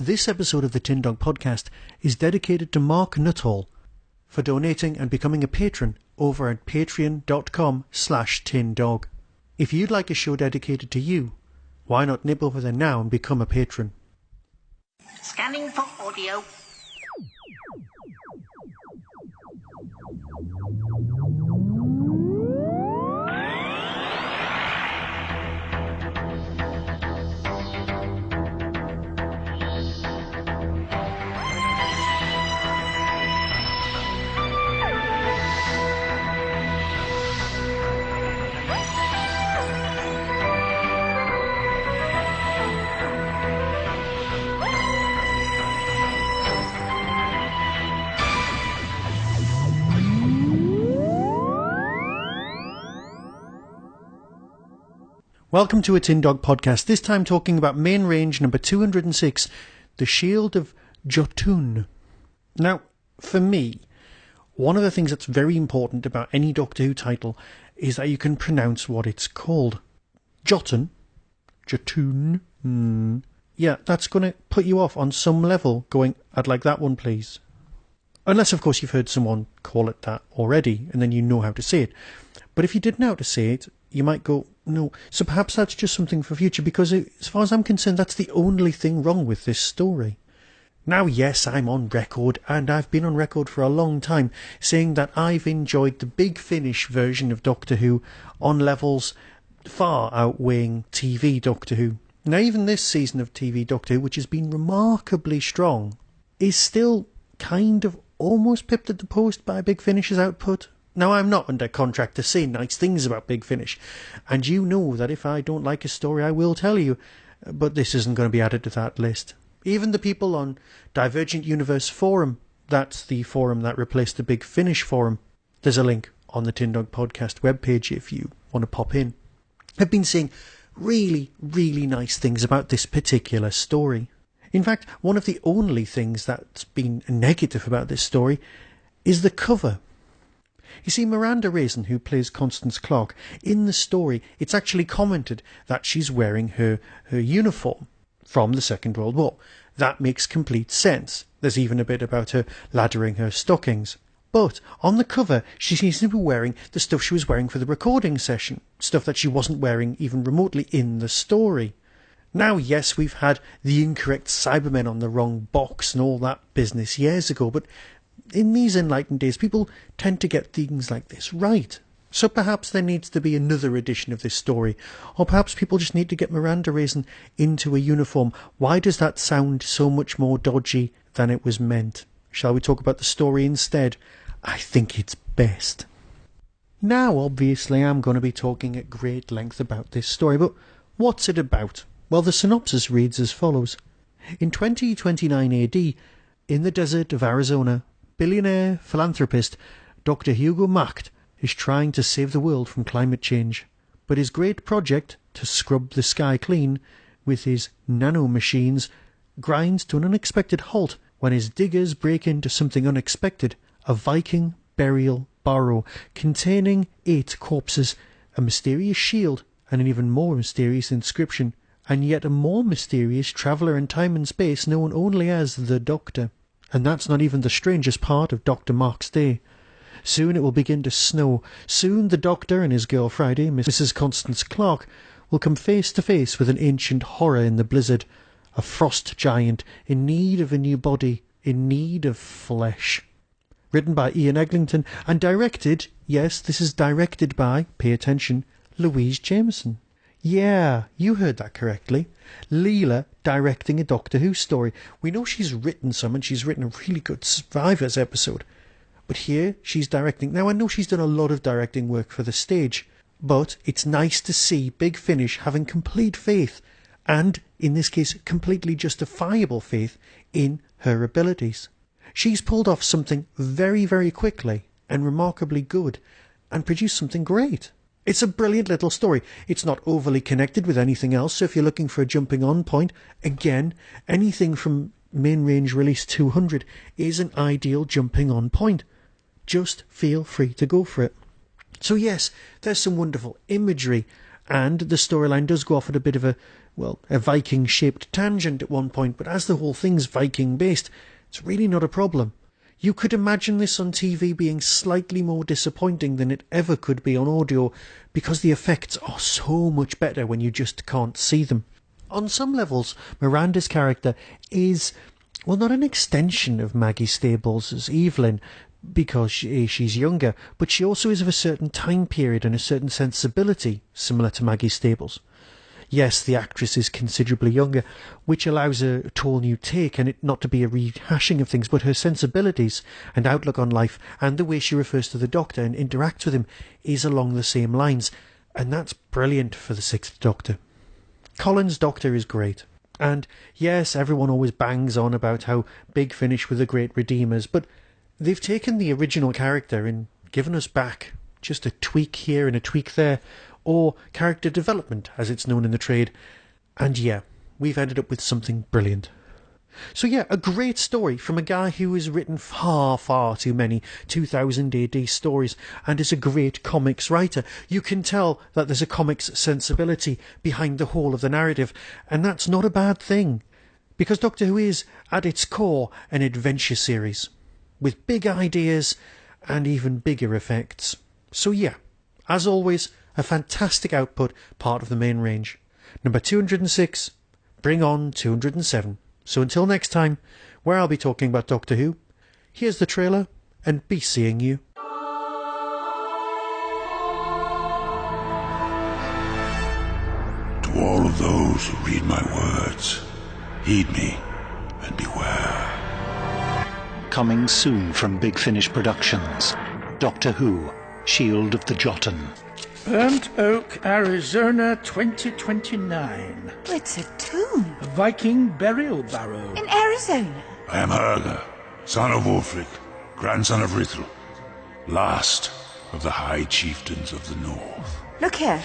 This episode of the Tin Dog Podcast is dedicated to Mark Nuttall for donating and becoming a patron over at patreon.com/tindog. If you'd like a show dedicated to you, why not nip over there now and become a patron? Scanning for audio. Welcome to a Tin Dog Podcast, this time talking about Main Range number 206, The Shield of Jotun. Now, for me, one of the things that's very important about any Doctor Who title is that you can pronounce what it's called. Jotun. Yeah, that's going to put you off on some level, going, I'd like that one, please. Unless, of course, you've heard someone call it that already, and then you know how to say it. But if you didn't know how to say it, you might go, no. So perhaps that's just something for future, because as far as I'm concerned, that's the only thing wrong with this story. Now, yes, I'm on record, and I've been on record for a long time, saying that I've enjoyed the Big Finish version of Doctor Who on levels far outweighing TV Doctor Who. Now, even this season of TV Doctor Who, which has been remarkably strong, is still kind of almost pipped at the post by Big Finish's output. Now, I'm not under contract to say nice things about Big Finish, and you know that if I don't like a story, I will tell you, but this isn't going to be added to that list. Even the people on Divergent Universe Forum, that's the forum that replaced the Big Finish forum, there's a link on the Tin Dog Podcast webpage if you want to pop in, have been saying really, really nice things about this particular story. In fact, one of the only things that's been negative about this story is the cover. You see, Miranda Raisin, who plays Constance Clark, in the story, it's actually commented that she's wearing her uniform from the Second World War. That makes complete sense. There's even a bit about her laddering her stockings. But on the cover, she seems to be wearing the stuff she was wearing for the recording session, stuff that she wasn't wearing even remotely in the story. Now, yes, we've had the incorrect Cybermen on the wrong box and all that business years ago, but in these enlightened days, people tend to get things like this right. So perhaps there needs to be another edition of this story, or perhaps people just need to get Miranda Raisin into a uniform. Why does that sound so much more dodgy than it was meant? Shall we talk about the story instead? I think it's best. Now, obviously, I'm going to be talking at great length about this story, but what's it about? Well, the synopsis reads as follows. In 2029 AD, in the desert of Arizona, billionaire philanthropist Dr. Hugo Macht is trying to save the world from climate change. But his great project to scrub the sky clean with his nano-machines grinds to an unexpected halt when his diggers break into something unexpected, a Viking burial barrow containing 8 corpses, a mysterious shield, and an even more mysterious inscription, and yet a more mysterious traveller in time and space known only as the Doctor. And that's not even the strangest part of Dr. Mark's day. Soon it will begin to snow. Soon the Doctor and his girl Friday, Mrs. Constance Clark, will come face to face with an ancient horror in the blizzard, a frost giant in need of a new body, in need of flesh. Written by Ian Eglinton and directed, yes, this is directed by, pay attention, Louise Jameson. Yeah, you heard that correctly. Leela directing a Doctor Who story. We know she's written some, and she's written a really good Survivors episode. But here, she's directing. Now, I know she's done a lot of directing work for the stage, but it's nice to see Big Finish having complete faith, and, in this case, completely justifiable faith, in her abilities. She's pulled off something very, very quickly, and remarkably good, and produced something great. It's a brilliant little story. It's not overly connected with anything else, so if you're looking for a jumping on point, again, anything from Main Range Release 200 is an ideal jumping on point. Just feel free to go for it. So yes, there's some wonderful imagery, and the storyline does go off at a bit of a well, a Viking-shaped tangent at one point, but as the whole thing's Viking-based, it's really not a problem. You could imagine this on TV being slightly more disappointing than it ever could be on audio, because the effects are so much better when you just can't see them. On some levels, Miranda's character is, well, not an extension of Maggie Stables as Evelyn, because she's younger, but she also is of a certain time period and a certain sensibility, similar to Maggie Stables. Yes, the actress is considerably younger, which allows a tall new take and it not to be a rehashing of things, but her sensibilities and outlook on life and the way she refers to the Doctor and interacts with him is along the same lines, and that's brilliant for the Sixth Doctor. Colin's Doctor is great. And yes, everyone always bangs on about how Big Finish were the great redeemers, but they've taken the original character and given us back just a tweak here and a tweak there, or character development, as it's known in the trade. And yeah, we've ended up with something brilliant. So yeah, a great story from a guy who has written far, far too many 2000 AD stories and is a great comics writer. You can tell that there's a comics sensibility behind the whole of the narrative, and that's not a bad thing, because Doctor Who is, at its core, an adventure series, with big ideas and even bigger effects. So yeah, as always, a fantastic output, part of the main range. Number 206, bring on 207. So until next time, where I'll be talking about Doctor Who, here's the trailer, and be seeing you. To all of those who read my words, heed me and beware. Coming soon from Big Finish Productions, Doctor Who, Shield of the Jotun. Burnt Oak, Arizona, 2029. It's a tomb. A Viking burial barrow. In Arizona? I am Herger, son of Ulfric, grandson of Rithel, last of the High Chieftains of the North. Look here.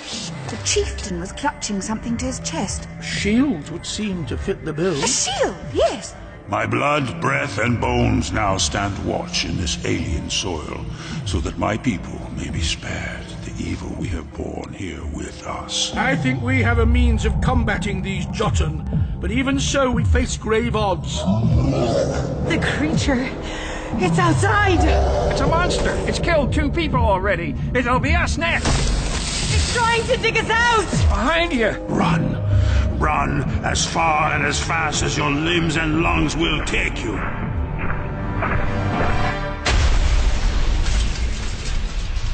The chieftain was clutching something to his chest. A shield would seem to fit the bill. A shield, yes. My blood, breath, and bones now stand watch in this alien soil, so that my people may be spared the evil we have borne here with us. I think we have a means of combating these Jotun, but even so we face grave odds. The creature. It's outside. It's a monster. It's killed 2 people already. It'll be us next. It's trying to dig us out. Behind you. Run! Run as far and as fast as your limbs and lungs will take you.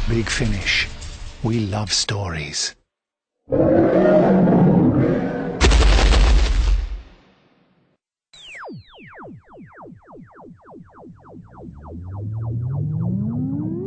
Big Finish. We love stories.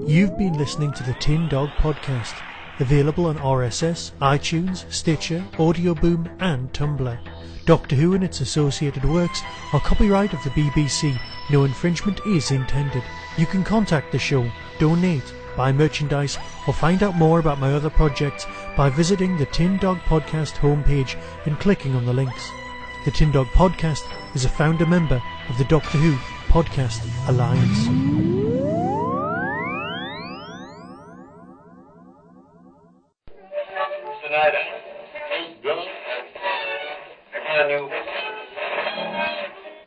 You've been listening to the Tin Dog Podcast, available on RSS, iTunes, Stitcher, Audio Boom and Tumblr. Doctor Who and its associated works are copyright of the BBC. No infringement is intended. You can contact the show, donate, buy merchandise or find out more about my other projects by visiting the Tin Dog Podcast homepage and clicking on the links. The Tin Dog Podcast is a founder member of the Doctor Who Podcast Alliance.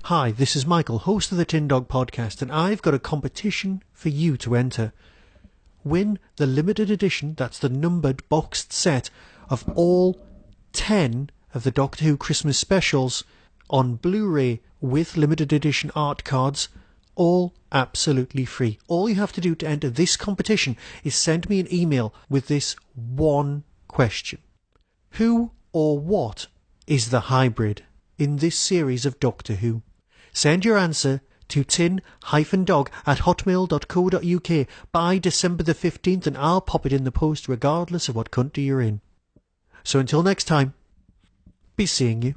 Hi, this is Michael, host of the Tin Dog Podcast, and I've got a competition for you to enter. Win the limited edition, that's the numbered boxed set, of all 10 of the Doctor Who Christmas specials on Blu-ray with limited edition art cards, all absolutely free. All you have to do to enter this competition is send me an email with this one question. Who or what is the hybrid in this series of Doctor Who? Send your answer to tin-dog@hotmail.co.uk by December the 15th and I'll pop it in the post regardless of what country you're in. So until next time, be seeing you.